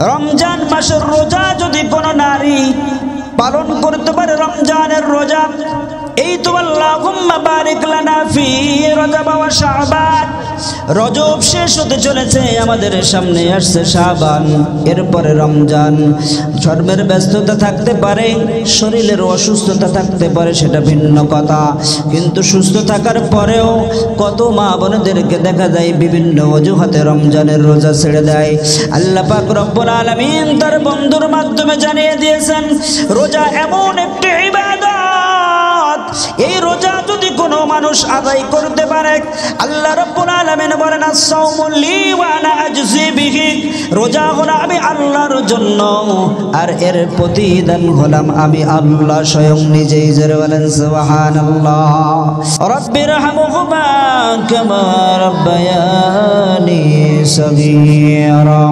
রমজান মাসের রোজা যদি কোনো নারী পালন করতে পারে, রমজানের রোজা, এই তো আল্লাহুম্মা বারিক লানা ফি রজব ওয়া শাবান। রজব শেষ হতে চলেছে, আমাদের সামনে আসছে শাবান, এরপরে রমজান। ধর্মের ব্যস্ততা থাকতে পারে, শরীরের অসুস্থতা থাকতে পারে, সেটা ভিন্ন কথা, কিন্তু সুস্থ থাকার পরেও কত মা বোনদেরকে দেখা যায় বিভিন্ন অজুহাতে রমজানের রোজা ছেড়ে দেয়। আল্লাহ পাক রব্বুল আলামিন তার বন্ধুর মাধ্যমে জানিয়ে দিয়েছেন, রোজা এমন একটি ইবাদত, এই রোজা যদি কোনো মানুষ আদায় করতে পারে, আল্লাহ রাব্বুল আলামিন বলেন আস-সাওমু লি ওয়া আনা আজজি বিহি, রোজা হলো আমি আল্লাহর জন্য, আর এর প্রতিদান হলাম আমি আল্লাহ স্বয়ং নিজেই। জোরে বলেন সুবহানাল্লাহ। রাব্বিরহামহুমা কামা রাব্বায়ানি সগীরা,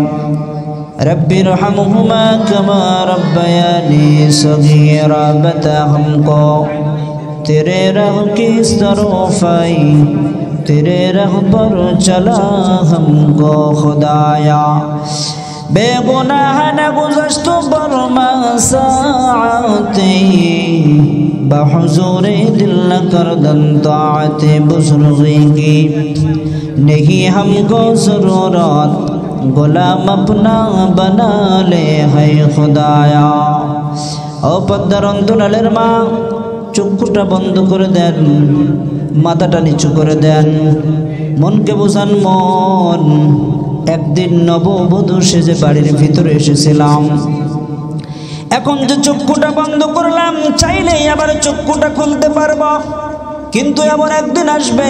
रब्बिरहमहुमा कमा रब्बयानी सगीरा। बता हमको तेरे राह किस तरफ आई, तेरे राह पर चला हमको खुदाया। बेगुनाह न गुज़श्त बरमा साअते, बहुज़ूरे दिल न करदन ताअते बुज़ुर्गी की। नहीं हमको ज़रूरत গোলাম আপনা বানালে হায় খোদায়া। ও পদ্মার অন্তরালের মা, চক্ষুটা বন্ধ করে দেন, মাথাটা নিচু করে দেন, মনকে বোঝান মন। একদিন নববধূ সেজে বাড়ির ভিতরে এসেছিলাম, এখন যে চক্ষুটা বন্ধ করলাম, চাইলেই আবার চক্ষুটা খুলতে পারবো, কিন্তু এমন একদিন আসবে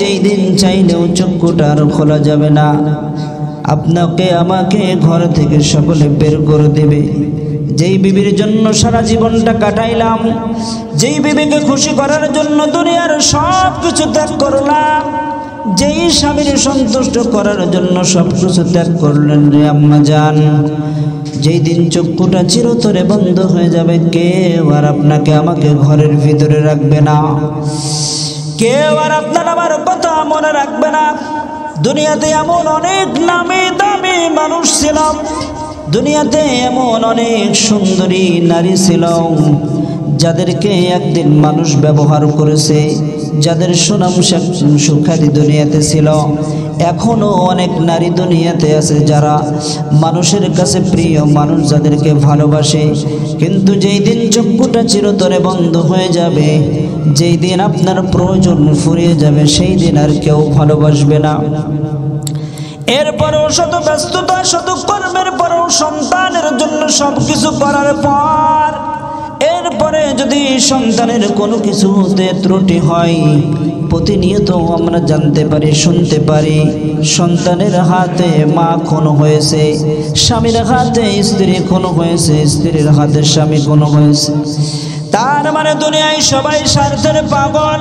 যেই দিন চাইলেও চক্ষুটা আর খোলা যাবে না। আপনাকে আমাকে ঘর থেকে সকলে বের করে দেবে। যেই বিবির জন্য সারা জীবনটা কাটাইলাম, যেই বিবিকে খুশি করার জন্য দুনিয়ার সব কিছু ত্যাগ করলাম, যেই স্বামীর সন্তুষ্ট করার জন্য সব কিছু ত্যাগ করলেন রে আম্মা জান, যেই দিন চক্ষুটা চিরতরে বন্ধ হয়ে যাবে, কেউ আর আপনাকে আমাকে ঘরের ভিতরে রাখবে না, কেউ আর আপনার আমার কথা মনে রাখবে না। দুনিয়াতে এমন অনেক নামি দামি মানুষ ছিল, দুনিয়াতে এমন অনেক সুন্দরী নারী ছিল, যাদেরকে একদিন মানুষ ব্যবহার করেছে, যাদের সুনাম সুখ্যাতি দুনিয়াতে ছিল। এখনো অনেক নারী দুনিয়াতে আছে যারা মানুষের কাছে প্রিয়, মানুষ যাদেরকে ভালোবাসে, কিন্তু যেই দিন চক্ষুটা চিরতরে বন্ধ হয়ে যাবে, যেই দিন আপনার প্রয়োজন ফুরিয়ে যাবে, সেই দিন আর কেউ ভালোবাসবে না। এরপরেও শত ব্যস্ততা, শত কর্মের পরেও সন্তানের জন্য সব কিছু করার পর, এরপরে যদি সন্তানের কোনো কিছুতে ত্রুটি হয়, প্রতিনিয়ত আমরা জানতে পারি, শুনতে পারি, সন্তানের হাতে মা খুন হয়েছে, স্বামীর হাতে স্ত্রী খুন হয়েছে, স্ত্রীর হাতে স্বামী খুন হয়েছে। তার মানে দুনিয়ায় সবাই স্বার্থের পাগল।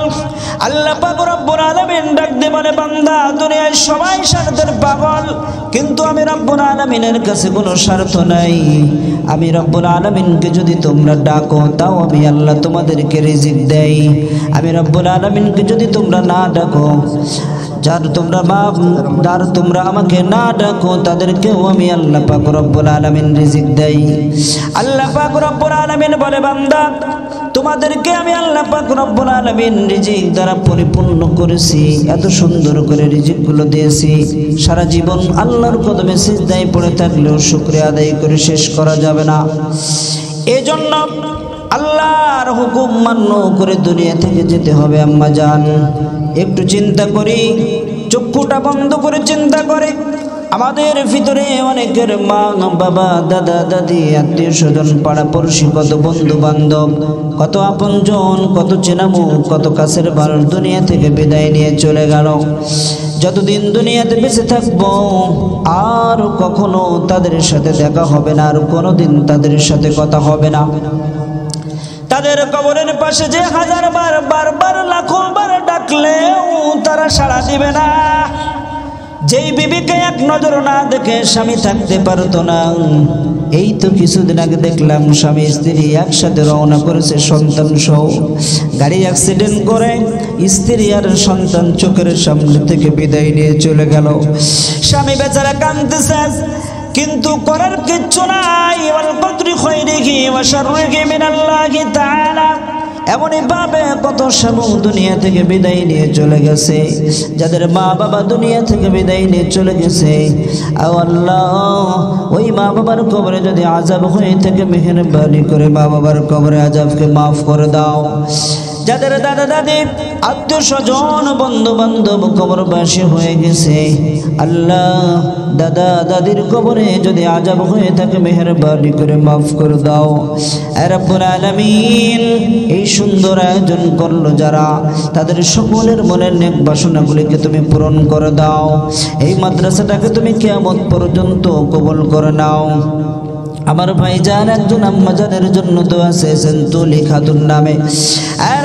আল্লাহ পাক রব্বুল আলামিন ডাক দিয়ে বলে, বান্দা দুনিয়ায় সবাই স্বার্থের পাগল, কিন্তু আমি রব্বুল আলামিনের কাছে কোনো স্বার্থ নাই। আমি রব্বুল আলামিনকে যদি তোমরা ডাকো, তাও আমি আল্লাহ তোমাদেরকে রিজিক দেই। আমি রব্বুল আলামিনকে যদি তোমরা না ডাকো, যার তোমরা আমাকে না ডাকো, তাদেরকেও আমি আল্লাহ পাক রব্বুল আলামিন রিজিক দেই। আল্লাহ পাক রব্বুল আলামিন বলে, বান্দা তোমাদেরকে আমি আল্লাহ পাক রব্বুল আলামিন রিজিক দ্বারা পরিপূর্ণ করেছি, এত সুন্দর করে রিজিকগুলো দিয়েছি, সারা জীবন আল্লাহর কদমে সিজদায় পড়ে থাকলেও শুকরিয়া আদায় করে শেষ করা যাবে না। এজন্য আল্লাহর হুকুম মান্য করে দুনিয়া থেকে যেতে হবে। আম্মা জান, একটু চিন্তা করি, চক্ষুটা বন্ধ করে চিন্তা করে। আমাদের ভিতরে অনেকের মা বাবা, দাদা দাদি, আত্মীয় স্বজন, পাড়াপড়শি, কত বন্ধু বান্ধব, কত আপনজন, কত চেনামুখ, কত কাছের মানুষ দুনিয়া থেকে বিদায় নিয়ে চলে গেল। যতদিন দুনিয়াতে বেঁচে থাকবো আর কখনো তাদের সাথে দেখা হবে না, আর কোনোদিন তাদের সাথে কথা হবে না। তাদের কবরের পাশে যে বারবার লাখো বার ডাকলেও তারা সাড়া দিবে না। যেই বিবিকে এক নজর না দেখে স্বামী থাকতে পারতো না, এই তো কিছুদিন আগে দেখলাম স্বামী স্ত্রী একসাথে রওনা করেছে সন্তান সহ, গাড়ি অ্যাক্সিডেন্ট করে স্ত্রী আর সন্তান চোখের সামনে থেকে বিদায় নিয়ে চলে গেল। স্বামী বেচারা কাঁদতেছে, কিন্তু করার কিচ্ছু নাই। ওয়াল কদরি খায়রিহি ওয়া শাররিহি মিনাল্লাহি তাআলা। এমনই ভাবে কত স্বামী দুনিয়া থেকে বিদায় নিয়ে চলে গেছে, যাদের মা বাবা দুনিয়া থেকে বিদায় নিয়ে চলে গেছে। আল্লাহ, ওই মা বাবার কবরে যদি আযাব হয়ে থাকে, মেহেরবানি করে মা বাবার কবরে আযাবকে মাফ করে দাও। যাদের দাদা দাদি আত্মীয় স্বজন বন্ধু বান্ধব কবরবাসী হয়ে গেছে, আল্লাহ দাদা দাদির কবরে যদি আযাব হয়ে থাকে, মেহেরবানি করে মাফ করে দাও। রব্বুল আলামিন, এই সুন্দর আয়োজন করলো যারা, তাদের সকলের মনের নেক বাসনাগুলিকে তুমি পূরণ করে দাও। এই মাদ্রাসাটাকে তুমি কিয়ামত পর্যন্ত কবুল করে নাও। আমার ভাইজান একজন আম্মাজানের জন্য দোয়া চেয়েছেন তুলি খাতুন নামে।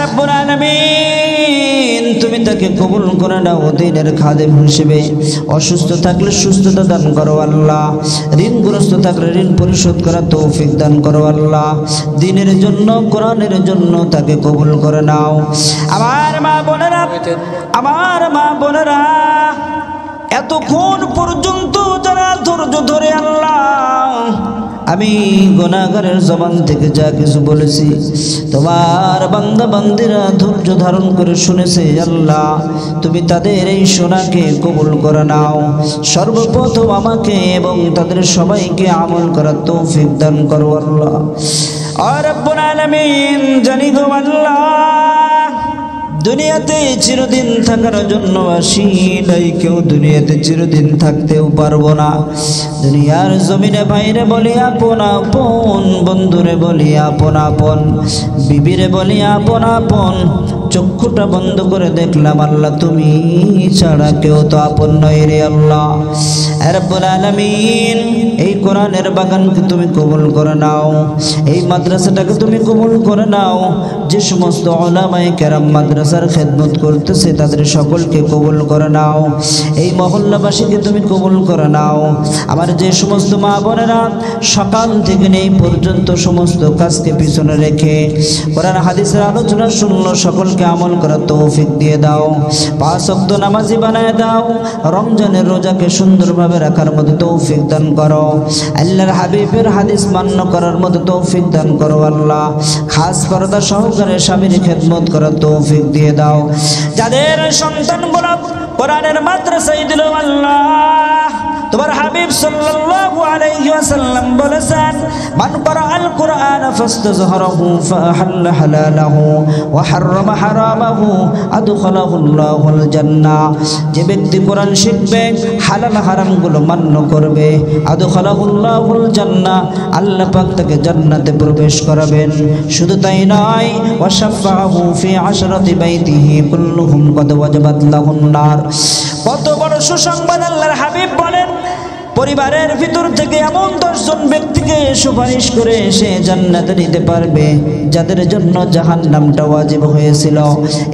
রব্বুল আলামিন, তুমি তাকে কবুল করে নাও দ্বীনের খাদেম হিসেবে। অসুস্থ থাকলে সুস্থতা দান করো আল্লাহ, ঋণগ্রস্ত থাকলে ঋণ পরিশোধ করার তৌফিক দান করো আল্লাহ। দ্বীনের জন্য, কোরআনের জন্য তাকে কবুল করে নাও। আমার মা বোনেরা, এতক্ষণ পর্যন্ত যারা ধৈর্য ধরে আল্লাহ, আমি গুনাহগারের জবান থেকে যা কিছু বলেছি, তোমার বান্দা বান্দিরা ধৈর্য ধারণ করে শুনেছে। আল্লাহ, তুমি তাদের এই শোনাকে কবুল করে নাও। সর্বপ্রথম আমাকে এবং তাদের সবাইকে আমল করার তৌফিক দান করো আল্লাহ। রব্বুল আলামিন, জানি গো আল্লাহ, দুনিয়াতে চিরদিন থাকার জন্য আসি নাই, কেউ দুনিয়াতে চিরদিন থাকতেও পারবো না। দুনিয়ার জমিনে ভাইরে বলি আপন আপন, বন্ধুরে বলি আপন আপন, বিবিরে বলি আপন আপন। চক্ষুটা বন্ধ করে দেখলাম আল্লাহ, তুমি ছাড়া কেউ তো আপন নয় রে আল্লাহ। রব্বুল আলামিন, এই কোরআনের বাগানকে তুমি কবুল করে নাও, এই মাদ্রাসাটাকে তুমি কবুল করে নাও। যে সমস্ত উলামায়ে কেরাম মাদ্রাসার খেদমত করতেছে, তাদের সকলকে কবুল করে নাও। এই মহল্লাবাসীকে তুমি কবুল করে নাও। আমার যে সমস্ত মা বোনেরা সকাল থেকে এই পর্যন্ত সমস্ত কাজকে পিছনে রেখে কোরআন হাদিসের আলোচনা শুনলো, সকলকে আমল করার তৌফিক দিয়ে দাও। 5 ওয়াক্ত নামাজি বানায় দাও। রমজানের রোজাকে সুন্দরভাবে রাখার মতো তৌফিক দান করো। আল্লাহর হাবিবের হাদিস মান্য করার মতো তৌফিক দান করো আল্লাহ। খাস পর্দা সহকারে স্বামীর খেদমত করার তৌফিক দিয়ে দাও। যাদের সন্তানগুলো কোরআনের মাদ্রাসায় দিল আল্লাহ, তোমার হাবিব সাল্লাল্লাহু আলাইহি ওয়াসাল্লাম বলেছেন, মান ক্বারাআল কুরআন ফাস্তাযহারাহু ফাআহাল্লা হালালাহু ওয়া হাররামা হারামাহু আদখালাহুল্লাহুল জান্নাহ। যে ব্যক্তি কোরআন শিখবে, হালাল হারামগুলো মান্য করবে, আদখালাহুল্লাহুল জান্নাহ, আল্লাহ পাক তাকে জান্নাতে প্রবেশ করাবেন। শুধু তাই নয়, ওয়া শাফাআহু ফি আশরাতি বাইতিহি কুল্লুহুম কদ ওয়াজাবাত লাহুন নার। কত বড় সুসংবাদ আল্লাহর হাবিব বলেন, পরিবারের ভিতর থেকে এমন 10 জন ব্যক্তিকে সুপারিশ করে সে জান্নাতে নিতে পারবে, যাদের জন্য জাহান্নামটা ওয়াজিব হয়েছিল।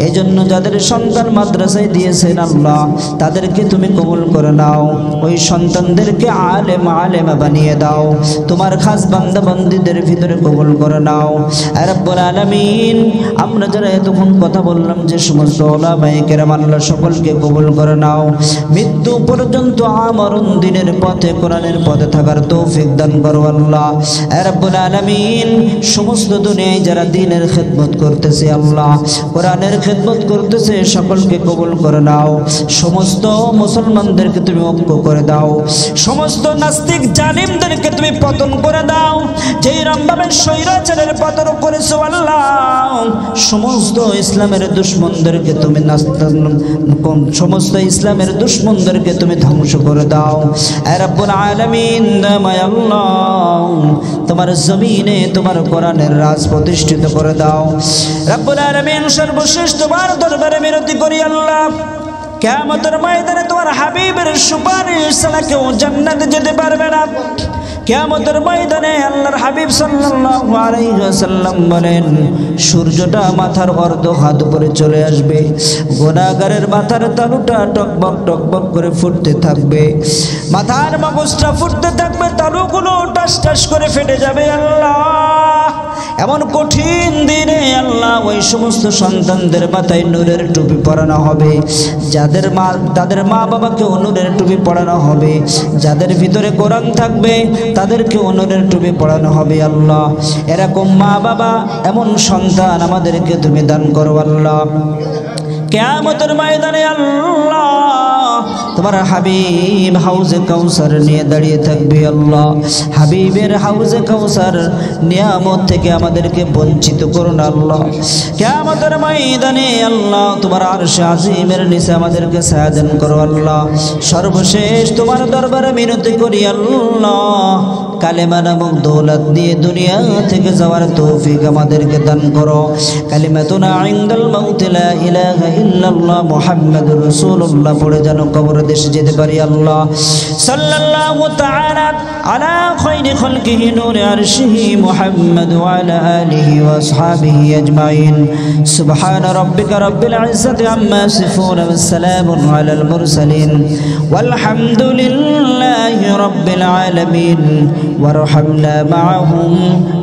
এই জন্য যাদের সন্তান মাদ্রাসায় দিয়েছেন আল্লাহ, তাদেরকে তুমি কবুল করে নাও। ওই সন্তানদেরকে আলেম আলেমা বানিয়ে দাও। তোমার খাস বান্দা বান্দীদের ভিতরে কবুল করে নাও। রব্বুল আলামিন, আমরা যারা এতক্ষণ কথা বললাম, যে সমস্ত উলামায়ে কেরাম, আল্লাহ সকলকে কবুল করে নাও। মৃত্যু পর্যন্ত আমরণ দিনের পথে, কোরআনের পথে থাকার তৌফিক দান করো আল্লাহ। রব্বুল আলামিন, সমস্ত দুনিয়ায় যারা দ্বীনের খেদমত করতেছে আল্লাহ, কোরআনের খেদমত করতেছে, সকলকে কবুল করে নাও। সমস্ত মুসলমানদেরকে তুমি ঐক্য করে দাও। সমস্ত নাস্তিক জালিমদেরকে তুমি পতন করে দাও। যেই রকমভাবে স্বৈরাচারের পতন করেছো আল্লাহ, সমস্ত ইসলামের দুশমনদেরকে তুমি সমস্ত ইসলামের দুশমনদেরকে তুমি ধ্বংস করে দাও। রব্বুল আলামিন, আল্লাহ, তোমার জমিনে তোমার কোরআনের রাজ প্রতিষ্ঠিত করে দাও। রব্বুল আলামিন, সর্বশেষ তোমার দরবারে মিনতি করি আল্লাহ, কিয়ামতের ময়দানে তোমার হাবিবের সুপারিশ ছাড়া কেউ জান্নাতে যেতে পারবে না। কিয়ামতের ময়দানে আল্লাহর হাবিব সাল্লাল্লাহু আলাইহি ওয়াসাল্লাম বলেন, সূর্যটা মাথার অর্ধ হাত উপরে চলে আসবে, গুনাহগারের মাথার তালুটা টকবক টকবক করে ফুটতে থাকবে, মাথার মগজটা ফুটতে থাকবে, তালুগুলো টাস টাস করে ফেটে যাবে। আল্লাহ, এমন কঠিন দিনে আল্লাহ ওই সমস্ত সন্তানদের মাথায় নূরের টুপি পরানো হবে, তাদের মা বাবাকে নূরের টুপি পরানো হবে, যাদের ভিতরে কোরআন থাকবে তাদেরকে নূরের টুপি পরানো হবে। আল্লাহ এরকম মা বাবা এমন সন্তান আমাদেরকে তুমি দান করো আল্লাহ। কিয়ামতের ময়দানে আল্লাহ তোমার হাবিব হাউজে কাউসার নিয়ে দাঁড়িয়ে থাকবে আল্লাহ। হাবিবের হাউজে কাউসার নিয়ামত থেকে আমাদেরকে বঞ্চিত করো না আল্লাহ। কিয়ামতের ময়দানে আল্লাহ তোমার আরশে আজিমের নিচে আমাদেরকে সায়াদান করো আল্লাহ। সর্বশেষ তোমার দরবারে মিনতি করি আল্লাহ, কালেমা নামক দৌলত দিয়ে দুনিয়া থেকে যাওয়ার তৌফিক আমাদেরকে দান করো। কালিমাতুনা ইনদাল মাউত লা ইলাহা ইল্লাল্লাহ মুহাম্মাদুর রাসূলুল্লাহ পড়ে যেন কবর দেশে যেতে পারি আল্লাহ। সাল্লাল্লাহু তাআলা আলা খায়রি খালকিহি নূরে আরশিহি মুহাম্মাদ ওয়া আলা আলিহি ওয়া আসহাবিহি আজমাইন। সুবহান রাব্বিকা রাব্বিল ইজ্জাতি আম্মা ইয়াসিফুন ওয়া সালামুন আলাল মুরসালিন ওয়ালহামদুলিল্লাহি রাব্বিল আলামিন। وارحمنا معهم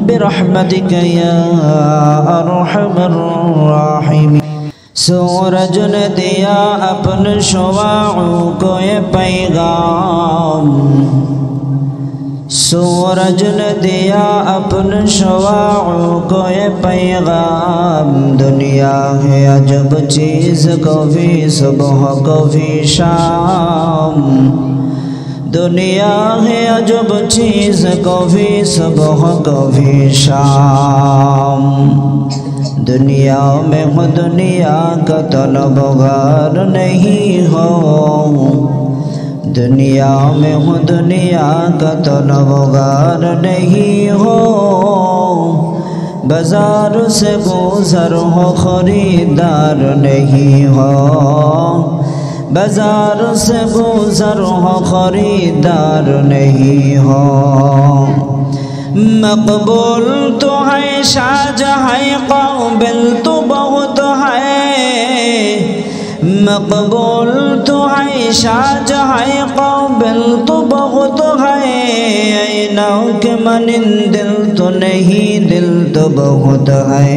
برحمتك يا أرحم الراحمين। सूरज ने दिया अपने शुआओं को ये पैगाम, सूरज ने दिया अपने शुआओं को ये पैगाम। दुनिया है अजब चीज़, कभी सुबह कभी शाम। दुनिया है अजब चीज़, कभी सुबह कभी शाम। दुनिया में हो दुनिया का तलबगार नहीं हो, दुनिया में हो दुनिया का तलबगार नहीं हो। बाजार से गुजर हो खरीदार नहीं हो, बाजार से गुजर हो खरीदार नहीं हो। मकबूल तो है शाहजहां काबिल तो बहुत है, मकबूल तो है शाहजहां काबिल तो बहुत है। ऐनाओं के मनिंदिल तो नहीं दिल तो बहुत है,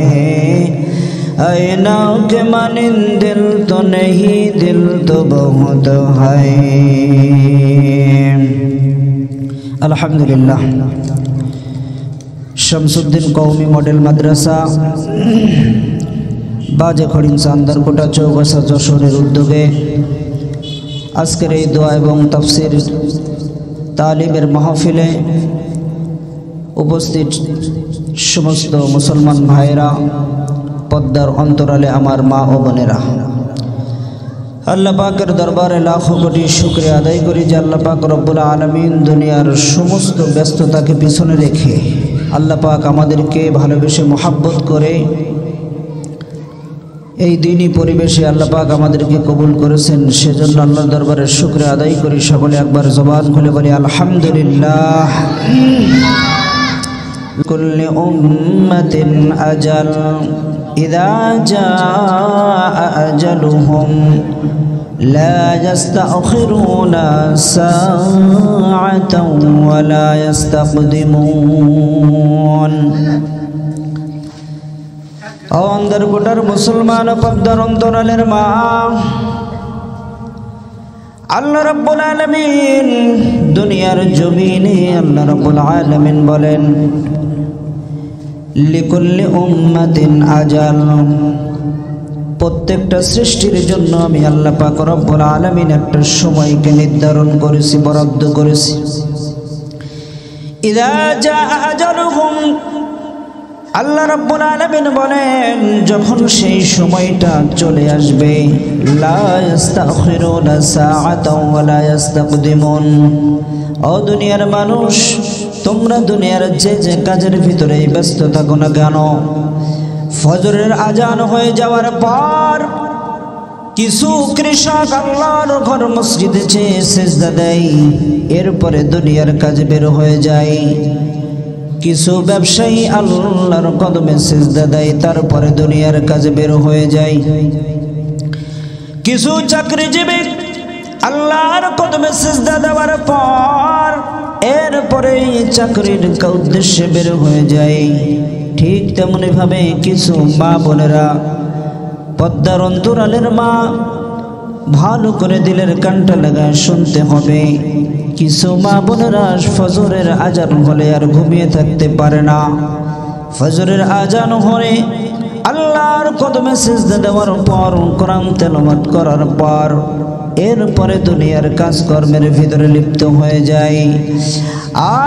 ऐनाओं के मनिंदिल तो नहीं दिल तो बहुत है। अल्हम्दुलिल्लाह। शमसुद्दीन कौमी मॉडल मद्रासा बाजे खड़िन चांदारकोटा चौगाछा যশোরের উদ্যোগে আজকের এই দোয়া এবং তাফসীর তালিমের মাহফিলে উপস্থিত সমস্ত মুসলমান ভাইরা, পদ্মার অন্তরালে আমার মা ও বোনেরা, আল্লাহ পাকের দরবারে লাখো কোটি শুকরিয়া আদায় করি যে আল্লাহ পাক রব্বুল আলামিন দুনিয়ার সমস্ত ব্যস্ততাকে পিছনে রেখে আল্লাহ পাক আমাদেরকে ভালোবেসে মোহাব্বত করে এই দিনই পরিবেশে আল্লাহ পাক আমাদেরকে কবুল করেছেন। সেজন্য আল্লাহর দরবারে শুকরিয়া আদায় করি। সকলে একবার জবান খুলে বলি আলহামদুলিল্লাহ। কুল্লি উম্মাতিন আজাল ইযা জাআ আজালুহুম লা ইস্তাখিরুনা সাআতাও ওয়া লা ইস্তাকদিমুন। অন্তরকোটার মুসলমান পদ্মার অন্তরালের মা, আল্লাহ রাব্বুল আলামিন দুনিয়ার জমিনে আল্লাহ রাব্বুল আলামিন বলেন লিকুল্লি উম্মাতিন আজাল। প্রত্যেকটা সৃষ্টির জন্য আমি আল্লাহ পাক রব্বুল আলামিন একটা সময়কে নির্ধারণ করেছি, বরাদ্দ করেছি। ইযা জাআ আজালুহুম, আল্লাহ রাব্বুল আলামিন বলেন যখন সেই সময়টা চলে আসবে, লা ইস্তাখিরুনা সাআতাও ওয়া লা ইস্তাকদিমুন। ও দুনিয়ার মানুষ, তোমরা দুনিয়ার যে যে কাজের ভিতরে ব্যস্ত থাকো না কেন, ফজরের আজান হয়ে যাওয়ার পর কিছু কৃষক আল্লাহর ঘর মসজিদে চেয়ে সিজদা দেয়, এরপরে দুনিয়ার কাজে বের হয়ে যায়। কিছু ব্যবসায়ী আল্লাহর কদমে সিজদা দেয়, তারপরে দুনিয়ার কাজে বের হয়ে যায়। কিছু চাকরিজীবী আল্লাহর কদমে সিজদা দেওয়ার পর এরপরে চাকরির উদ্দেশ্যে বের হয়ে যায়। ঠিক তেমনি ভাবে কিছু মা বোনেরা, পদ্মার অন্তরালের মা, ভালো করে দিলের কানটা লাগায় শুনতে হবে। কিছু মা বোনেরা ফজরের আজান হলে আর ঘুমিয়ে থাকতে পারে না। ফজরের আজান হলে আল্লাহর কদমে সিজদা দেওয়ার পর, কোরআন তেলাওয়াত করার পর এরপরে দুনিয়ার কাজকর্মের ভিতরে লিপ্ত হয়ে যায়।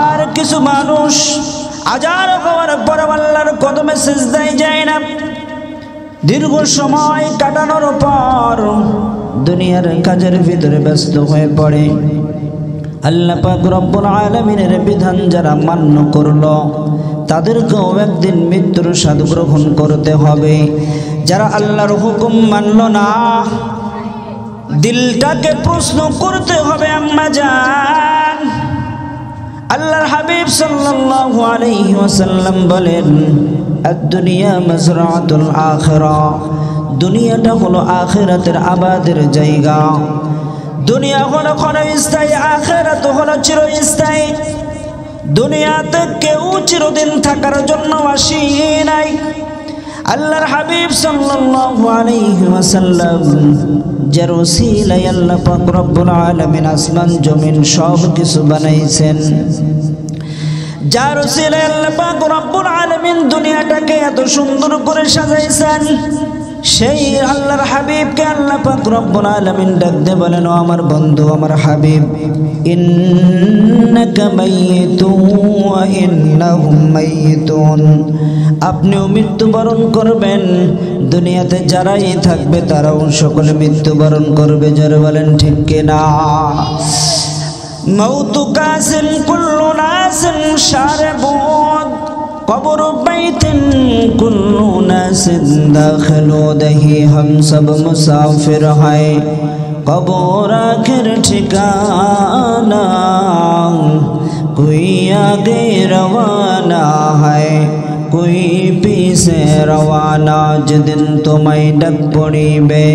আর কিছু মানুষ আজান হওয়ার পর আল্লাহর কদমে সিজদায় যায় না। দীর্ঘ সময় কাটানোর পর দুনিয়ার কাজের ভিতরে ব্যস্ত হয়ে পড়ে। আল্লাহ পাক রব্বুল আলামিনের বিধান যারা মান্য করলো তাদেরকেও একদিন মৃত্যুর স্বাদ গ্রহণ করতে হবে। যারা আল্লাহর হুকুম মানল না, দিলটাকে প্রশ্ন করতে হবে। আম্মা জান, আল্লাহর হাবিব সাল্লাল্লাহু আলাইহি ওয়াসাল্লাম বলেন, আদ-দুনিয়া মাযরাআতুল আখিরাহ, দুনিয়াটা হলো আখিরাতের আবাদের জায়গা। দুনিয়া হলো ক্ষণস্থায়ী, আখিরাত হলো চিরস্থায়ী। দুনিয়াতে কেউ চিরদিন থাকার জন্য আসে নাই। আল্লাহর হাবিব সাল্লাল্লাহু আলাইহি ওয়াসাল্লাম যার ওসিলায় আল্লাহ পাক রব্বুল আলামিন আসমান জমিন সব কিছু বানাইছেন, যার ওসিলায় আল্লাহ পাক রব্বুল আলামিন দুনিয়াটাকে এত সুন্দর করে সাজাইছেন, সেই আল্লাহর হাবিবকে আল্লাহ পাক রব্বুল আলামিন ডাক দিয়ে বলেন, ও আমার বন্ধু, আমার হাবিব, ইন্নাকা মাইয়িতুন ওয়া ইন্নাহুম মাইয়িতুন, আপনিও মৃত্যুবরণ করবেন, দুনিয়াতে যারাই থাকবে তারাও সকলে মৃত্যুবরণ করবে। যারা বলেন ঠিক কিনা? মাউতু কাসিন কুল্লু নাসিন শারিবুন, কবর বাইতিন কুল্লু নাসিন দাখিলু দহি, हम सब मुसाफिर है, कब्र आखिर ठिकाना, कोई आगे रवाना है, कोई पीछे रवाना। যেদিন তোমায় ডাক পড়িবে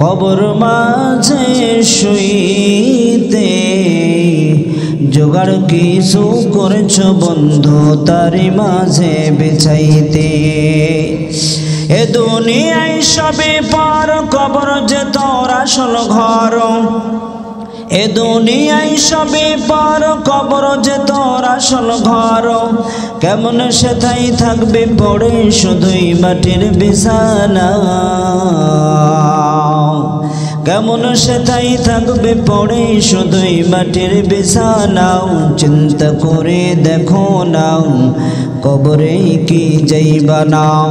কবর মাঝে শুইতে, জোগাড় কিছু করেছ বন্ধু তারি মাঝে বিছাইতে। এ দুনিয়ায় সবে পার, কবর যে তোর আসল ঘর। এ দুনিয়ায় সবে পার, কবর যে তোর আসল ঘর। কেমন সেথাই থাকবে পড়ে শুধুই মাটির বিছানা, কেমন সেথাই থাকবে পড়ে শুধুই মাটির বিছানাও। চিন্তা করে দেখো নাও কবরে কি যাইবা নাও,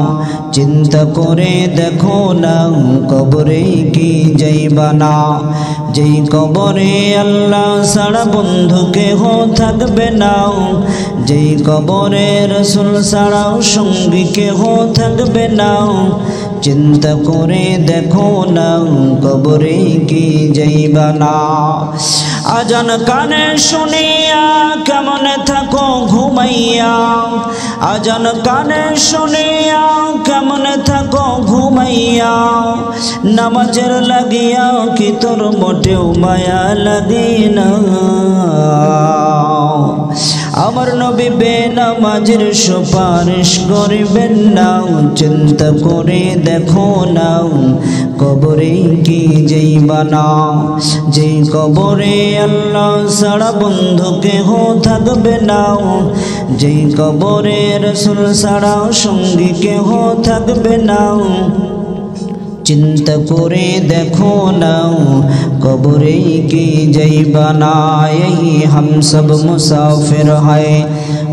চিন্তা করে দেখো নাও কবরে কি যাইবা নাও। যেই কবরে আল্লাহ ছাড়া বন্ধু কেহ থাকবে নাও, যেই কবরে রাসূল ছাড়াও সঙ্গী কেহ থাকবে নাও। চিন্তা করে দেখো নাও কবরে কি যাইবা না। আজান কানে শুনিয়া কেমন থাকো ঘুমাইয়া, আজান কানে শুনিয়া কেমন থাকো ঘুমাইয়া। নামাজের লাগিয়া কি তোর মোটেও মায়া লাগে না। আমার নবী বেনামাজের সুপারিশ করিবেন না। চিন্তা করে দেখো না কবরে কি যাইবা না। যেই কবরে আল্লাহ ছাড়া বন্ধু কেহ থাকবে না, যেই কবরে রাসূল ছাড়া সঙ্গী কেহ থাকবে না। চিন্তা করে দেখো না কবরে কি যাইবা না। यही हम सब मुसाफिर है,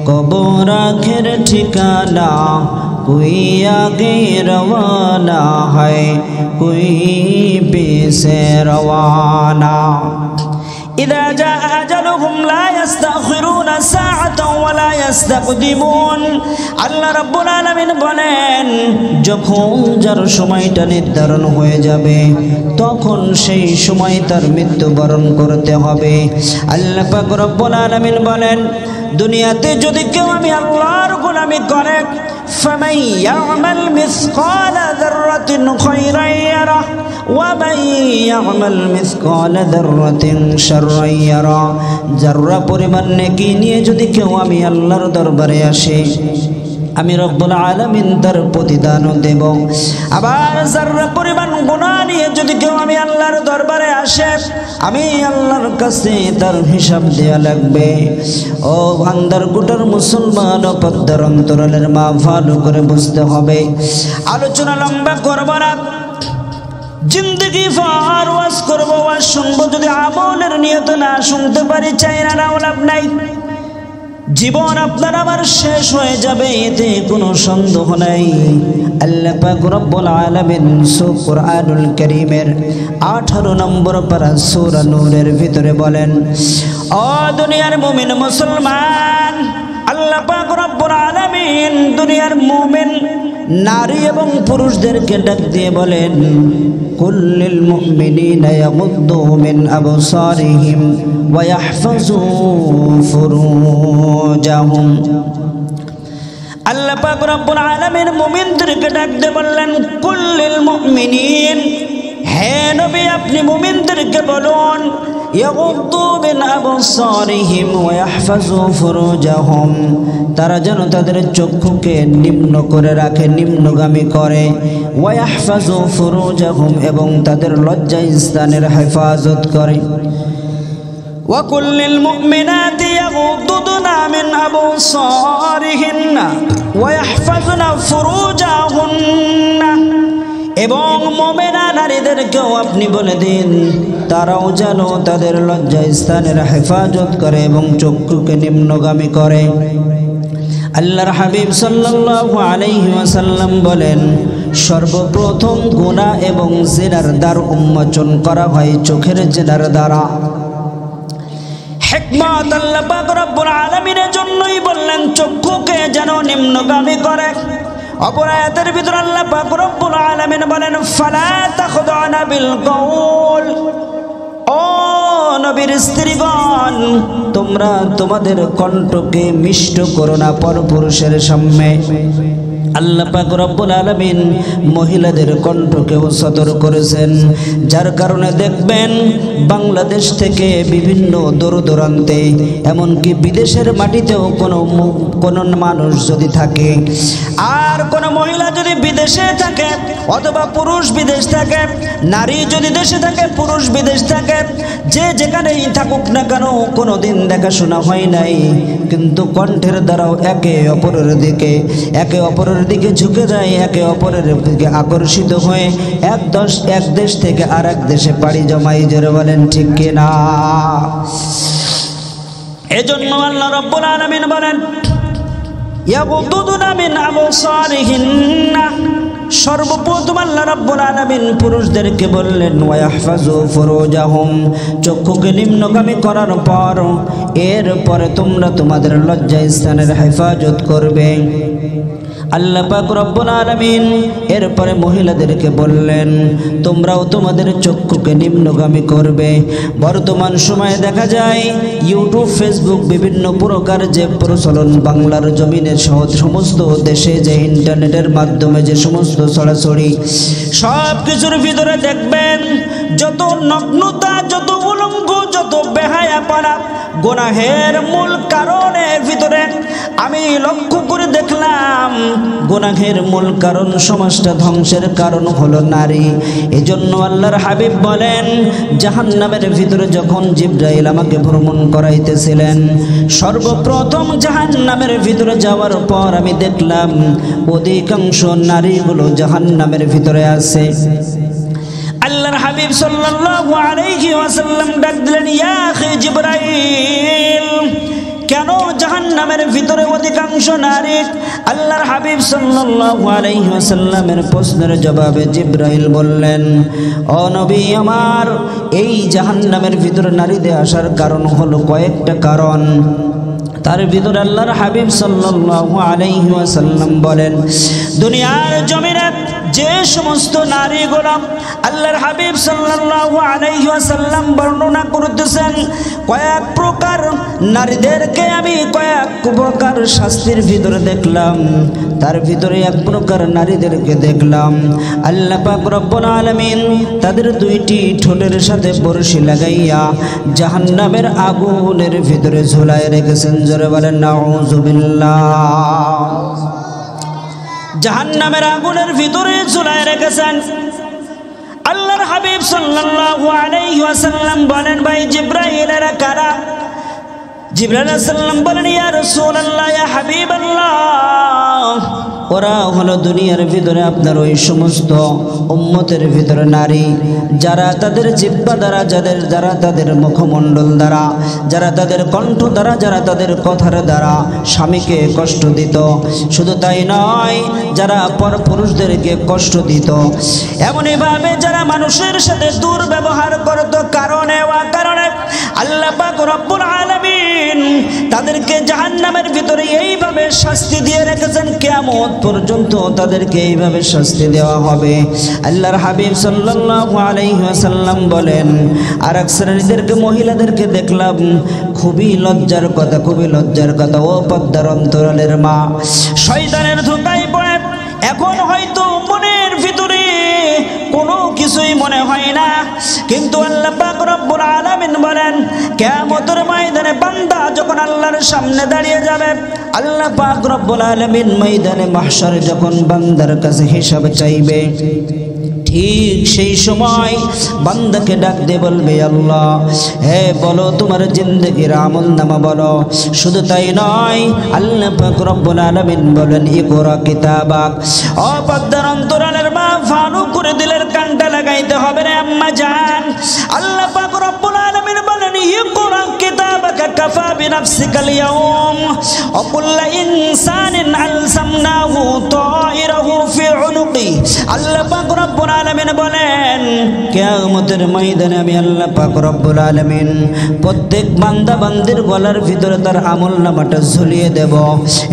कब्र आखिर ठिकाना। कोई आगे रवाना है, कोई पीछे रवाना। إذا جاء أجلهم لا يستأخرون ساعة ولا يستقدمون। আল্লাহ রাব্বুল আলামিন বলেন, যখন যার সময়টা নির্ধারণ হয়ে যাবে তখন সেই সময় তার মৃত্যুবরণ করতে হবে। আল্লাহ পাক রব্বুল আলামিন বলেন, দুনিয়াতে যদি কেউ আমি আল্লাহর গোলামি করে, فمن يعمل مثقال ذرة خيرا يره ومن يعمل مثقال ذرة شرا يره। যারা পরিমাণ নেকি নিয়ে যদি কেউ আমি আল্লাহর দরবারে আসে, আমি রব্বুল আলামিন তার প্রতিদান দেব। আবার যারা পরিমাণ গুনাহ নিয়ে যদি কেউ আমি আল্লাহর দরবারে আসে, আমি আল্লাহর কাছে তার হিসাব দেয়া লাগবে। ও বান্দার গোটার মুসলমান ও পদ্মার অন্তরালের মা, ভালো করে বুঝতে হবে। আলোচনা লম্বা করব না, জিন্দগি ভর ওয়াজ করবো, ওয়াজ শুনবো, যদি আমলের নিয়ত না শুনতে পারি, চাই না লাভ নাই। জীবন আপনার আমার শেষ হয়ে যাবে, এতে কোনো সন্দেহ নাই। আল্লাহ পাক রব্বুল আলামিন সূরা কুরআনুল কারীমের 18 নম্বর পারা সূরা নূরের ভিতরে বলেন, ও দুনিয়ার মুমিন মুসলমান, আল্লাহ পাক রব্বুল আলামিন দুনিয়ার মুমিন নারী এবং পুরুষদেরকে ডাক দিয়ে বলেন, কুল্লিল মুমিনিনা ইয়াগুদ্দু মিন আবসারিহিম ওয়া ইয়াহফাযু ফুরুজাহুম। আল্লাহ পাক রব্বুল আলামিন মুমিনদেরকে ডাক দিয়ে বললেন, কুল্লিল মুমিনিন, হে নবী আপনি মুমিনদেরকে বলুন, ইয়াগুদ্দু মিন আবসারিহিম ওয়া ইয়াহফাযু ফুরুজাহুম, তারা যেন তাদের চক্ষুকে নিম্ন করে রাখে, নিম্নগামী করে। ওয়া ইয়াহফাযু ফুরুজাহুম, এবং তাদের লজ্জা স্থানের হেফাজত করে। ওয়া কুল্লিল মুমিনাতি ইয়াগুদ্দুনা মিন আবসারিহিন্না ওয়া ইয়াহফাযুনা ফুরুজাহুন্না, এবং মুমিনা নারীদেরকেও আপনি বলে দিন, তারাও যেন তাদের লজ্জা স্থানের হেফাজত করে এবং চক্ষুকে নিম্নগামী করে। আল্লাহর হাবিব সাল্লাল্লাহু আলাইহি ওয়াসাল্লাম বলেন, সর্বপ্রথম গুনাহ এবং জিনার দ্বার উন্মোচন করা হয় চোখের জিনার দ্বারা। হিকমত আল্লাহ পাক রব্বুল আলামিনের জন্যই বললেন চক্ষুকে যেন নিম্নগামী করে। অপর আয়াতের ভিতর আল্লাহ পাক রব্বুল আলামিন বলেন, ফালা তাখদানা বিল কওল, ও নবীর স্ত্রীগণ, তোমরা তোমাদের কণ্ঠকে মিষ্ট করো না পরপুরুষের সামনে। আল্লাহ পাক রব্বুল আলামিন মহিলাদের কণ্ঠকেও সতর্ক করেছেন, যার কারণে দেখবেন বাংলাদেশ থেকে বিভিন্ন দূরদূরান্তে, এমনকি বিদেশের মাটিতেও কোনো মানুষ যদি থাকে, আর কোনো মহিলা যদি বিদেশে থাকে অথবা পুরুষ বিদেশ থাকে, নারী যদি দেশে থাকে পুরুষ বিদেশ থাকে, যে যেখানেই থাকুক না কেন, কোনোদিন দেখাশোনা হয় নাই, কিন্তু কণ্ঠের দ্বারাও একে অপরের দিকে ঝুঁকে যায়, একে অপরের দিকে আকর্ষিত হয়ে এক দেশ থেকে আর এক দেশে পাড়ি জমাই। জোরে বলেন ঠিক কিনা? এজন্য আল্লাহ রাব্বুল আলামিন বলেন, ইয়াগুদ্দুনা মিন আবসারিহিন্না, সর্বপ্রথম আল্লাহ রাব্বুল আলামিন পুরুষদেরকে বললেন, ওয়া ইয়াহফাযু ফুরুজাহুম, চক্ষুকে নিম্নগামী করার পর এরপরে তোমরা তোমাদের লজ্জা স্থানের হেফাজত করবে। আল্লাহ পাক রব্বুল আলামিন এরপরে মহিলাদেরকে বললেন, তোমরাও তোমাদের চক্ষুকে নিম্নগামী করবে। বর্তমান সময়ে দেখা যায় ইউটিউব, ফেসবুক, বিভিন্ন প্রকার যে প্রচলন বাংলার জমিনে সহ সমস্ত দেশে যে ইন্টারনেটের মাধ্যমে যে সমস্ত ছড়াছড়ি, সব কিছুর ভিতরে দেখবেন যত নগ্নতা, যত উলঙ্গ, যত বেহায়াপনা, গুনাহের মূল কারণের ভিতরে আমি লক্ষ্য করে দেখলাম, গুনাহের মূল কারণ, সমাজটা ধ্বংসের কারণ হলো নারী। এজন্য আল্লাহর হাবিব বলেন, জাহান্নামের ভিতরে যখন জিবরাইল আমাকে ভ্রমণ করাইতেছিলেন, সর্বপ্রথম জাহান্নামের ভিতরে যাওয়ার পর আমি দেখলাম অধিকাংশ নারীগুলো জাহান্নামের ভিতরে আছে। আল্লাহর হাবিব সাল্লাল্লাহু আলাইহি ওয়াসাল্লাম ডাক দিলেন, ইয়া আখি জিবরাইল, কেন জাহান্নামের ভিতরে অধিকাংশ নারী? আল্লাহর হাবিব সাল্লাল্লাহু আলাইহি ওয়াসাল্লামের প্রশ্নের জবাবে জিবরাইল বললেন, ও নবী আমার, এই জাহান্নামের ভিতরে নারীদের আসার কারণ হলো কয়েকটা কারণ। তার ভিতরে আল্লাহর হাবিব সাল্লাল্লাহু আলাইহি ওয়াসাল্লাম বলেন, দুনিয়ার জমিনে যে সমস্ত নারীগুলো আল্লাহর হাবিব সাল্লাল্লাহু আলাইহি ওয়াসাল্লাম বর্ণনা করতেছেন, কয়েক প্রকার নারীদেরকে আমি কয়েক প্রকার শাস্তির ভিতরে দেখলাম। তার ভিতরে এক প্রকার নারীদেরকে দেখলাম আল্লাহ পাক রব্বুল আলামিন তাদের দুইটি ঠোঁটের সাথে বড়শি লাগাইয়া জাহান্নামের আগুনের ভিতরে ঝুলায় রেখেছেন। জোরে বলেন নাউযুবিল্লাহ। জাহান্নামের আগুনের ভিতরে ঝুলায় রেখেছেন। আল্লাহর হাবিব সাল্লাল্লাহু আলাইহি ওয়াসাল্লাম বলেন, ভাই জিবরাইলেরা কারা? জিবরাইল আলাইহিস সালাম বলেন, ইয়া রাসূলুল্লাহ, ইয়া হাবিবাল্লাহ, ওরা হলো দুনিয়ার ভিতরে আপনার ওই সমস্ত উম্মতের ভিতরে নারী যারা তাদের জিহ্বা দ্বারা, যারা তাদের মুখমণ্ডল দ্বারা, যারা তাদের কণ্ঠ দ্বারা, যারা তাদের কথার দ্বারা স্বামীকে কষ্ট দিত। শুধু তাই নয়, যারা পরপুরুষদেরকে কষ্ট দিত, এমনইভাবে যারা মানুষের সাথে দুর্ব্যবহার করত, কারণে আল্লাহ পাক রব্বুল আলামিন তাদেরকে জাহান্নামের ভিতরে এইভাবে শাস্তি দিয়ে রেখেছেন, কিয়ামত পর্যন্ত তাদেরকে এইভাবে শাস্তি দেওয়া হবে। আল্লাহর হাবিব সাল্লাল্লাহু আলাইহি ওয়াসাল্লাম বলেন, আর এক শ্রেণীদেরকে, মহিলাদেরকে দেখলাম, খুবই লজ্জার কথা, ও পদ্মার অন্তরালের মা, শয়তানের ধোঁকায় পড়ে এখন হয়তো মনের ভিতরে কোনো কিছুই মনে হয় না, কিন্তু আল্লাহ পাক রব্বুল আলামিন বলেন, কিয়ামতের ময়দানে বান্দা যখন আল্লাহর সামনে দাঁড়িয়ে যাবে, আল্লাহ পাক রব্বুল আলামিন ময়দানে মাহশারে যখন বান্দার কাছে হিসাব চাইবে, ঠিক সেই সময় বান্দাকে ডাক দিয়ে বলবে, আল্লাহ, হে বলো তোমার জিন্দেগির আমল নামা বলো। শুধু তাই নয়, আল্লাহ পাক রব্বুল আলামিন বলেন, ইকরা কিতাবাক। ও পদ্মার অন্তরালের মা, ভালো করে দিলের কানটা লাগাইতে হবে রে আম্মা জান। আল্লাহ পাক রব্বুল আলামিন বলেন, ইকরা কিতাবাকা কাফা বিনাফসিকাল ইয়াউম ওয়া কুল্লু ইনসানিন আলসামনাহু তায়রাহু ফি উনুকি। আল্লাহ পাক রব্বুল আলামিন বলেন, কিয়ামতের ময়দানে আমি আল্লাহ পাক রব্বুল আলামিন প্রত্যেক বান্দা বান্দির গলার ভিতরে তার আমলনামাটা ঝুলিয়ে দেব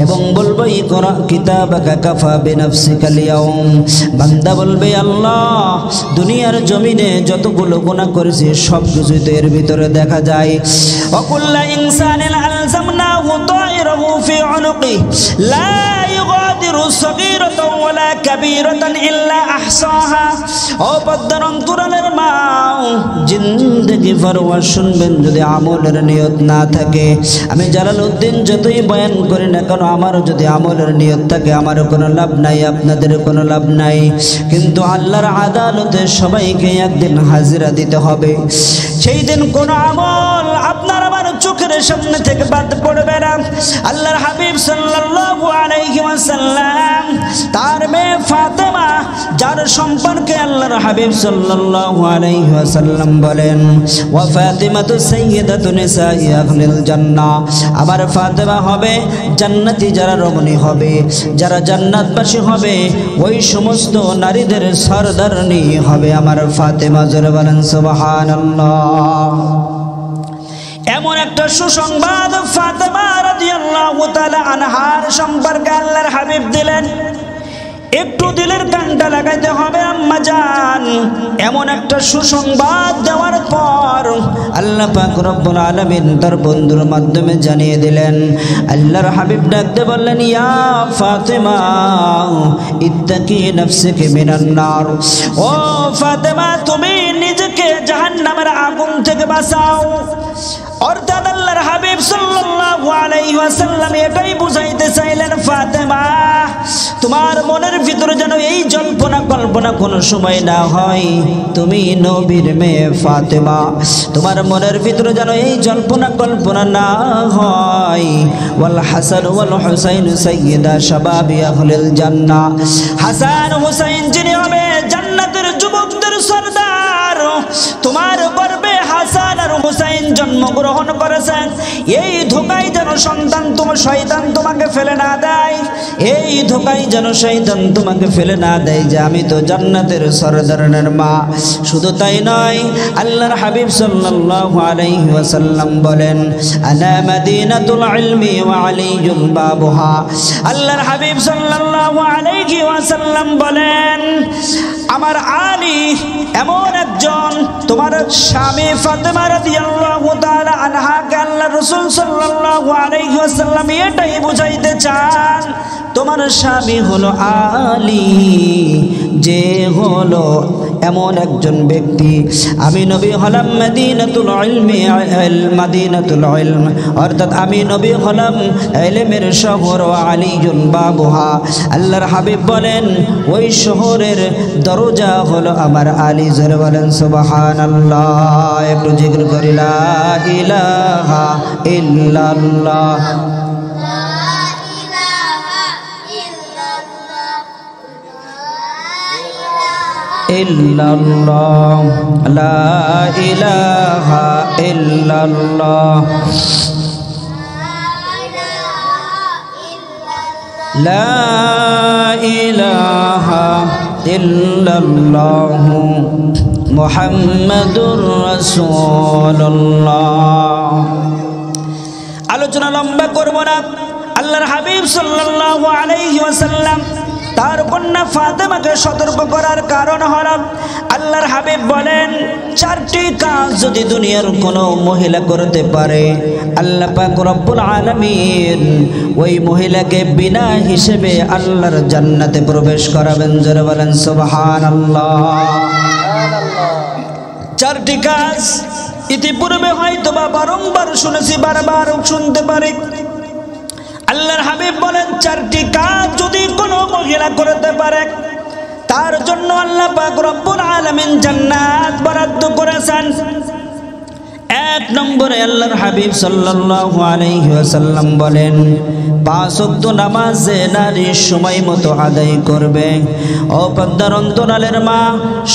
এবং বলবো, ইকরা কিতাবাকা কাফা বিনাফসিকাল ইয়াউম। বান্দা বলবে, আল্লাহ, দুনিয়ার জমিনে যতগুলো গুনাহ করেছি সব কিছুই তো এর ভিতরে দেখা যায়। ওয়া কুল্লু ইনসানিন আলজামনাহু তায়রাহু ফি উনুকি লা ইউগাদিরু সগীরাতান ওয়ালা কাবীরাতান ইল্লা আহসাহা। ও পদ্মার অন্তরালের মা, জিন্দেগি ফরওয়া শুনবেন, যদি আমলের নিয়ত না থাকে, আমি জালালউদ্দিন যতই বয়ান করি না কেন, আমার যদি আমলের নিয়ত থাকে, আমারও কোনো লাভ নাই, আপনাদের কোনো লাভ নাই। কিন্তু আল্লাহর আদালতে সবাইকে একদিন হাজিরা দিতে হবে। সেই দিন কোনো আমল আপনার আমার চোখের সামনে থেকে বাদ পড়বে না। আল্লাহর হাবিব সাল্লাল্লাহু আলাইহি ওয়াসাল্লাম তার মেয়ে ফাতেমা, যার সম্পর্কে আল্লাহর হাবিব সাল্লাল্লাহু আলাইহি ওয়াসাল্লাম বলেন, ওয়া ফাতিমাতু সাইয়্যিদাতু নিসাই আহলিল জান্নাহ। আমার ফাতেমা হবে জান্নাতি, যারা রমণী হবে, যারা জান্নাতবাসী হবে, ওই সমস্ত নারীদের সরদারনি হবে আমার ফাতেমা। জোরে বলেন সুবহানাল্লাহ। এমন একটা সুসংবাদ ফাতেমা রাদিয়াল্লাহু তাআলা আনহার সম্পর্কে আল্লাহর হাবিব দিলেন। একটু দিলের কানটা লাগাইতে হবে আম্মা জান। এমন একটা সুসংবাদ দেওয়ার পর আল্লাহ পাক রব্বুল আলামিন তার বন্ধুর মাধ্যমে জানিয়ে দিলেন। আল্লাহর হাবিব ডাকতে বললেন, ইয়া ফাতেমা ইত্তাকি নাফসাকি মিনান নার। ও ফাতেমা, তুমি নিজেকে জাহান্নামের আগুন থেকে বাঁচাও। অর্থাৎ আল্লাহর হাবিব সাল্লাল্লাহু আলাইহি ওয়াসাল্লাম এটাই বুঝাইতে চাইলেন, ফাতেমা, তোমার মনের ভিতরে যেন এই জল্পনা কল্পনা কোনো সময় না হয়, তুমি নবীর মেয়ে ফাতেমা, তোমার মনের ভিতরে যেন এই জল্পনা কল্পনা না হয়। ওয়াল হাসান ওয়াল হুসাইন সাইয়্যিদা শাবাবি আহলিল জান্নাহ। হাসান হুসাইন যিনি হবে জান্নাতের যুবকদের সরদার, তোমার গর্ভে হাসান আর হুসাইন জন্মগ্রহণ করেছেন। এই ধোকায় যেন শয়তান তোমাকে ফেলে না দেয়, এই ধোকায় যেন শয়তান তোমাকে ফেলে না দেয় যে আমি তো জান্নাতের সরদারের মা। শুধু তাই নয়, আল্লাহর হাবিব সাল্লাল্লাহু আলাইহি ওয়াসাল্লাম বলেন, আনা মাদিনাতুল ইলমি ওয়া আলিয়ুল বাবুহা। আল্লাহর হাবিব সাল্লাল্লাহু আলাইহি ওয়াসাল্লাম বলেন, আমার আলী এমন একজন, তোমার স্বামী ফাতেমা রাদিয়াল্লাহু তাআলা আনহাকে আল্লাহর রাসূল সাল্লাল্লাহু আলাইহি ওয়াসাল্লাম এটাই বুঝাইতে চান, তোমার স্বামী হলো আলী। যে হলো এমন একজন ব্যক্তি। আমি নবী হলাম মদিনাতুল ইলমি, মদিনাতুল ইলম, অর্থাৎ আমি নবী হলাম ইলমের শহর, আলিয়ুন বাবুহা। আল্লাহর হাবিব বলেন ওই শহরের দরজা হলো আমার আলী। জোরে বলেন সুবহানাল্লাহ। একটু জিকির করি লা ইলাহা ইল্লাল্লাহ। ইল্লাল্লাহ লা ইলাহা ইল্লাল্লাহ লা ইলাহা ইল্লাল্লাহ মুহাম্মাদুর রাসূলুল্লাহ। আলোচনা লম্বা করব না। আল্লাহর হাবিব সাল্লাল্লাহু আলাইহি ওয়াসাল্লাম তার কন্যা ফাতেমাকে সতর্ক করার কারণ হলো আল্লাহর হাবিব বলেন চারটি কাজ যদি দুনিয়ার কোনো মহিলা করতে পারে আল্লাহ পাক রব্বুল আলামিন ওই মহিলাকে বিনা হিসেবে আল্লাহর জান্নাতে প্রবেশ করাবেন। জোরে বলেন সুবহানাল্লাহ। চারটি কাজ ইতিপূর্বে হয়তো বা বারংবার শুনেছি, বারবার শুনতে পারি। আল্লাহর হাবিব বলেন চারটি কাজ যদি কোনো মহিলা করতে পারে তার জন্য আল্লাহ পাক রব্বুল আলামিন জান্নাত বরাদ্দ করেছেন। এক নম্বরে আল্লাহর হাবিব সাল্লাল্লাহু আলাইহি ওয়াসাল্লাম বলেন 5 ওয়াক্ত নামাজ যে নারী সময় মতো আদায় করবে, ও পর্দার অন্তরালের মা,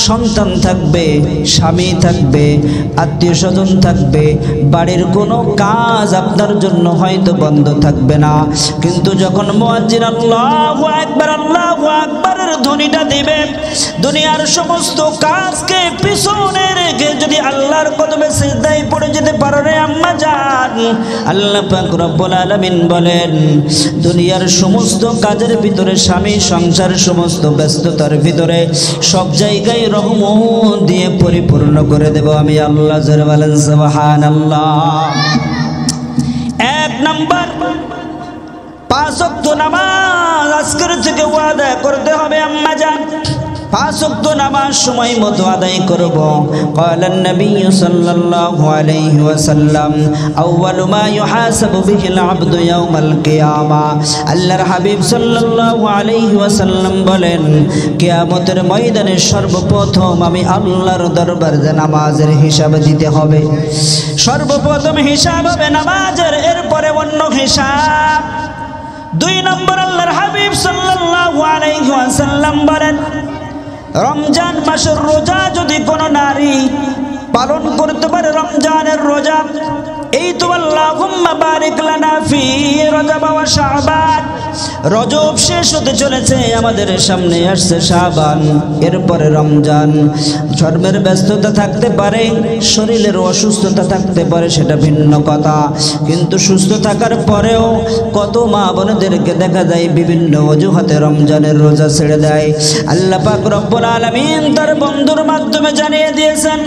সন্তান থাকবে, স্বামী থাকবে, আত্মীয় স্বজন থাকবে, বাড়ির কোনো কাজ আপনার জন্য হয়তো বন্ধ থাকবে না, কিন্তু যখন মুয়াজ্জিন আল্লাহু আকবারের ধ্বনিটা দিবে দুনিয়ার সমস্ত কাজকে পিছনে রেখে যদি আল্লাহর কদমে সিজদায় পড়ে যেতে পারো রে আম্মা জান, আল্লাহ পাক রব্বুল আলামিন বলেন দুনিয়ার সমস্ত কাজের ভিতরে, স্বামী সংসার সমস্ত ব্যস্ততার ভিতরে সব জায়গায় রহমত দিয়ে পরিপূর্ণ করে দেব আমি আল্লাহ। জোরে বলেন সুবহানাল্লাহ। এক নাম্বার 5 ওয়াক্ত নামাজ আজকের থেকে ওয়াদা করতে হবে আম্মা জান। 5 ওয়াক্ত নামাজ সময় মতো আদায় করব। ক্বালান নবী সাল্লাল্লাহু আলাইহি ওয়াসাল্লাম আউয়ালু মা ইউহাসাবু বিহিল আবদু ইয়াউমাল কিয়ামা। আল্লাহর হাবিব সাল্লাল্লাহু আলাইহি ওয়াসাল্লাম বলেন কিয়ামতের ময়দানে সর্বপ্রথম আমি আল্লাহর দরবারে নামাজের হিসাব দিতে হবে। সর্বপ্রথম হিসাব হবে নামাজের, এরপরে অন্য হিসাব। 2 নম্বর আল্লাহর হাবিব সাল্লাল্লাহু আলাইহি ওয়াসাল্লাম বলেন রমজান মাসের রোজা যদি কোনো নারী পালন করতে পারে, রমজানের রোজা, এই তো আল্লাহুম্মা বারিক লানা ফি রজব ওয়া শাবান। রজব শেষ হতে চলেছে, আমাদের সামনে আসছে শাবান, এরপরে রমজান। ধর্মের ব্যস্ততা থাকতে পারে, শরীরের অসুস্থতা থাকতে পারে, সেটা ভিন্ন কথা, কিন্তু সুস্থ থাকার পরেও কত মা বোনদেরকে দেখা যায় বিভিন্ন অজুহাতে রমজানের রোজা ছেড়ে দেয়। আল্লাহ পাক রব্বুল আলামিন তার বন্ধুর মাধ্যমে জানিয়ে দিয়েছেন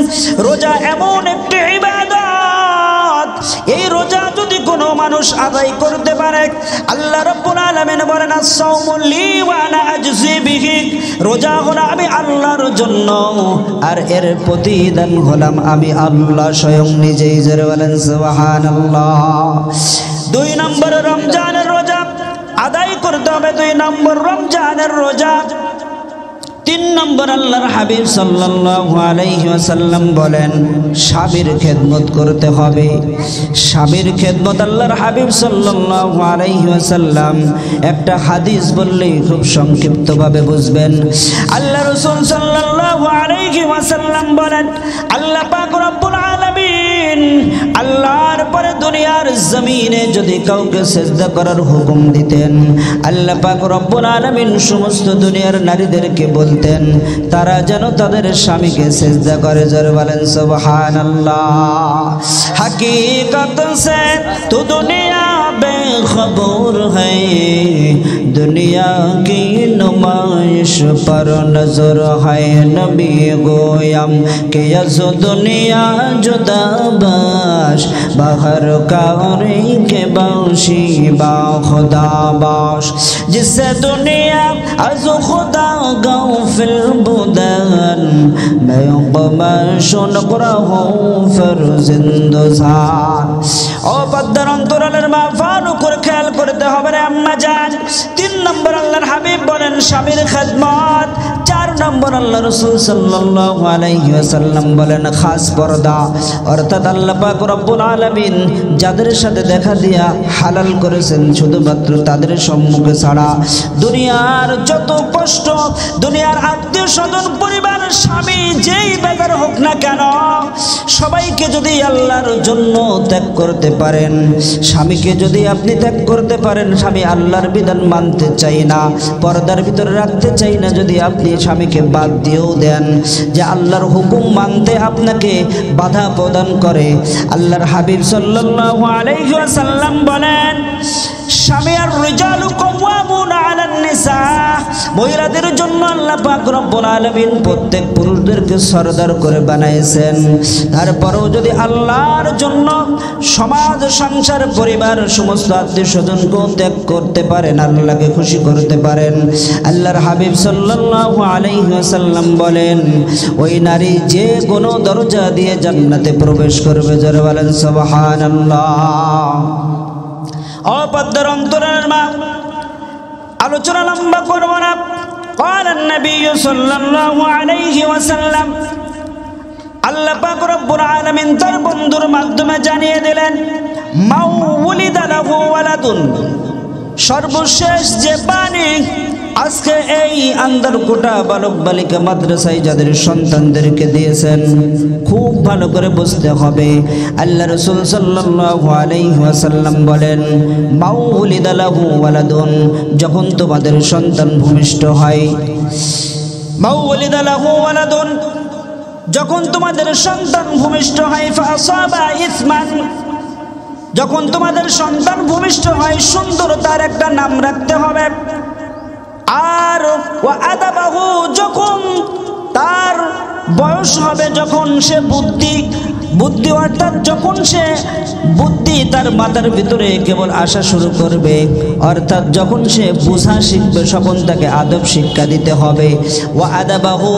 রোজা এমন একটি ইবাদত, এই রোজা যদি কোনো মানুষ আদায় করতে পারে আল্লাহ রাব্বুল আলামিন বলেন আস-সাওমু লি ওয়া আনা আজজি বিহি, রোজা হলো আমি আল্লাহর জন্য আর এর প্রতিদান হলাম আমি আল্লাহ স্বয়ং নিজেই। জোরে বলেন সুবহানাল্লাহ। 2 নম্বর রমজানের রোজা আদায় করতে হবে, 2 নম্বর রমজানের রোজা। 3 নম্বর আল্লাহর হাবিব সাল্লাল্লাহু আলাইহি ওয়াসাল্লাম বলেন স্বামীর খেদমত করতে হবে। স্বামীর খেদমত আল্লাহর হাবিব সাল্লাল্লাহু আলাইহি ওয়াসাল্লাম একটা হাদিস বললেই খুব সংক্ষিপ্তভাবে বুঝবেন। আল্লাহ রাসূল সাল্লাল্লাহু আলাইহি ওয়াসাল্লাম বলেন আল্লাহ পাক রব্বুল আলামিন আল্লাহর পরে দুনিয়ার জমিনে যদি কাউকে সিজদা করার হুকুম দিতেন, আল্লাহ পাক রব্বুল আলামিন সমস্ত দুনিয়ার নারীদেরকে বলতেন তারা যেন তাদের স্বামীকে সিজদা করে। জোরে বলেন সুবহানাল্লাহ। हकीकत से तो दुनिया खबर है दुनिया की नुमाइश पर नजर है नबी गोयम के यस दुनिया जुदा बाश बाहर कारी के बाशी बा खुदा बाश जिससे दुनिया अज खुदा गाफिल बुदन मैं कमशुन करहूं फिर जिंदुसान ओ बदर अंतरालेर मा फारुकुर ख्याल करते হবে রে আম্মা জান 3 নম্বর আল্লাহর হাবিব বলেন স্বামীর খিদমত 4 নম্বর আল্লাহ রাসূল সাল্লাল্লাহু আলাইহি ওয়াসাল্লাম বলেন খাস পর্দা অর্থাৎ আল্লাহ পাক রব্বুল আলামিন যাদের সাথে দেখা দিয়া হালাল করেছেন শুধুমাত্র তাদের সম্মুখে ছাড়া দুনিয়ার যত কষ্ট দুনিয়ার আত্মীয় স্বজন পরিবার স্বামী যেই বেগার হোক না কেন সবাইকে যদি আল্লাহর জন্য ত্যাগ করতে পারেন স্বামীকে যদি আপনি ত্যাগ করতে পারেন স্বামী আল্লাহর বিধান মানতে চাই না পর্দার ভিতরে রাখতে চাই না যদি আপনি স্বামীকে বাদ দিয়েও দেন যে আল্লাহর হুকুম মানতে আপনাকে বাধা প্রদান করে আল্লাহর হাবিব সাল্লাল্লাহু আলাইহি ওয়াসাল্লাম বলেন স্বামী আর রিজালু কাওয়ামুন আলান নিসা মহিলাদের জন্য আল্লাহ পাক রব্বুল আলামিন প্রত্যেক পুরুষদেরকে সরদার করে বানাইছেন তারপরেও যদি আল্লাহর জন্য সমাজ সংসার পরিবার সমস্ত আত্মীয়স্বজনকে ত্যাগ করতে পারেন আল্লাহকে খুশি করতে পারেন আল্লাহর হাবিব সাল্লাল্লাহু আলাইহি ওয়াসাল্লাম বলেন ওই নারী যে কোনো দরজা দিয়ে জান্নাতে প্রবেশ করবে জোরে বলেন সুবহানাল্লাহ অপদ্র অন্তরের মা আলোচনা লম্বা করব না قال النبي صلى الله عليه وسلم আল্লাহ পাক রব্বুল আলামিন তার বন্ধুর মাধ্যমে জানিয়ে দিলেন মাউ উলিদা লাহু ওয়ালাদুন সর্বশেষ যে বাণী আজকে এই আন্দারকোটা বালক বালিকা মাদ্রাসায় যাদের সন্তানদেরকে দিয়েছেন খুব ভালো করে বুঝতে হবে আল্লাহ রাসূল সাল্লাল্লাহু আলাইহি ওয়াসাল্লাম বলেন মাউ উলিদা লাহু ওয়ালাদুন যখন তোমাদের সন্তান ভূমিষ্ঠ হয় মাউ উলিদা লাহু ওয়ালাদুন যখন তোমাদের সন্তান ভূমিষ্ঠ হয় ফাসাবা ইসমান যখন তোমাদের সন্তান ভূমিষ্ঠ হয় সুন্দর তার একটা নাম রাখতে হবে আর ওয়া আদাবাহু যখন তার বয়স হবে যখন সে বুদ্ধি অর্থাৎ যখন সে বুদ্ধি তার মাথার ভিতরে কেবল আসা শুরু করবে অর্থাৎ যখন সে বোঝা শিখবে তখন তাকে আদব শিক্ষা দিতে হবে ওয়া আদাবাহু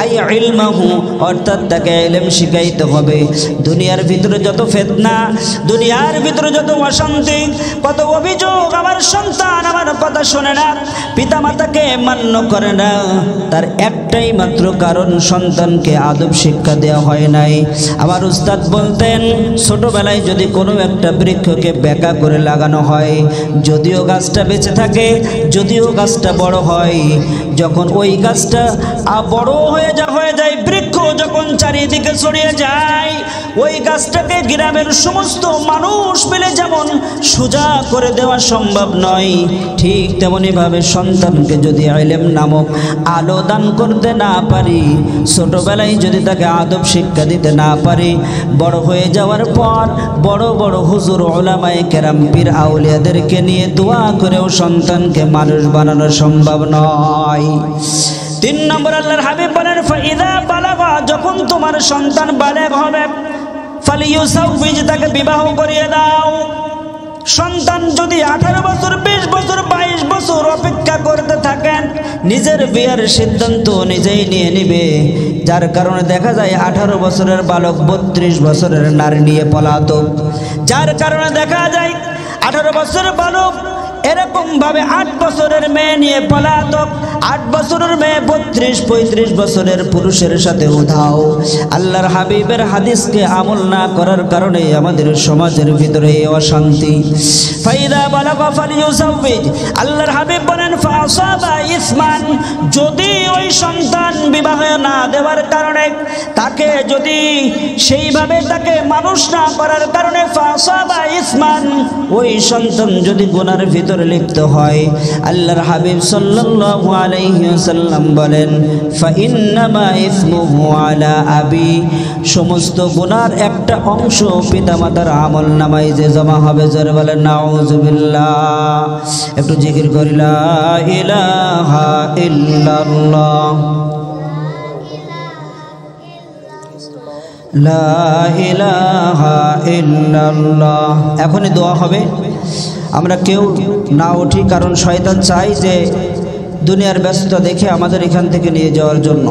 আই ইলমাহু অর্থাৎ তাকে ইলম শিখাইতে হবে দুনিয়ার ভিতরে যত ফিতনা দুনিয়ার ভিতরে যত অশান্তি কত অভিযোগ আমার সন্তান আমার কথা শোনে না পিতামাতাকে মান্য করে না তার একটাই মাত্র কারণ সন্তানকে আদব শিক্ষা দেওয়া হয় নাই আমার উস্তাদ বলতেন ছোটবেলায় যদি কোনো একটা বৃক্ষকে বেঁকা করে লাগানো হয় যদিও গাছটা বেঁচে থাকে যদিও গাছটা বড় হয় যখন ওই গাছটা বড় হয়ে যায় বৃক্ষ যখন চারিদিকে ছড়িয়ে যায় ওই গাছটাকে গ্রামের সমস্ত মানুষ মিলে যেমন সোজা করে দেওয়া সম্ভব নয় ঠিক তেমনি ভাবে সন্তানকে যদি ইলম নামক আলো দান করতে না পারি ছোটবেলায় যদি তাকে আদব শিক্ষা দিতে না পারি বড় হয়ে যাওয়ার পর বড় বড় হুজুর উলামায়ে কেরাম পীর আউলিয়াদেরকে নিয়ে দোয়া করেও সন্তানকে মানুষ বানানো সম্ভব নয় 3 নম্বর আল্লাহর হাবিব বলেন ফাইদা বালাগা যখন তোমার সন্তান বালেগ হবে ফালিয়ুসাউফিজ তাকে বিবাহ করিয়ে দাও সন্তান যদি 18 বছর 20 বছর 22 বছর অপেক্ষা করতে থাকেন নিজের বিয়ের সিদ্ধান্ত নিজেই নিয়ে নেবে যার কারণে দেখা যায় 18 বছরের বালক 32 বছরের নারী নিয়ে পলাতক যার কারণে দেখা যায় 18 বছরের বালক এরকম ভাবে 8 বছরের মেয়ে নিয়ে পলাতক 8 বছরের মেয়ে 32-35 বছরের পুরুষের সাথে উধাও আল্লাহর হাবিবের হাদিসকে আমল না করার কারণে আমাদের সমাজের ভিতরে এই অশান্তি ফাইদা বালাগা ফালিয়ুসাউবিজ আল্লাহর হাবিব বলেন ফাসাবা ইসমান যদি ওই সন্তান বিবাহ না দেওয়ার কারণে, তাকে যদি সেইভাবে তাকে মানুষ না করার কারণে ফাসাবা ইসমান, ওই সন্তান যদি গুনার ভিতরে লিপ্ত হয়, আল্লাহর হাবিব সাল্লাল্লাহু আলাইহি ওয়াসাল্লাম বলেন ফাইন্নামা ইসমুহু আলা আবি, সমস্ত গুনার একটা অংশ পিতামাতার আমল নামায় যে জমা হবে। জোরে বলেন নাউযুবিল্লাহ। একটু জিকির করি লা ইলাহা ইল্লাল্লাহ, লা ইলাহা ইল্লাল্লাহ। এখনই দোয়া হবে, আমরা কেউ না উঠি, কারণ শয়তান চাই যে দুনিয়ার ব্যস্ততা দেখে আমাদের এখান থেকে নিয়ে যাওয়ার জন্য।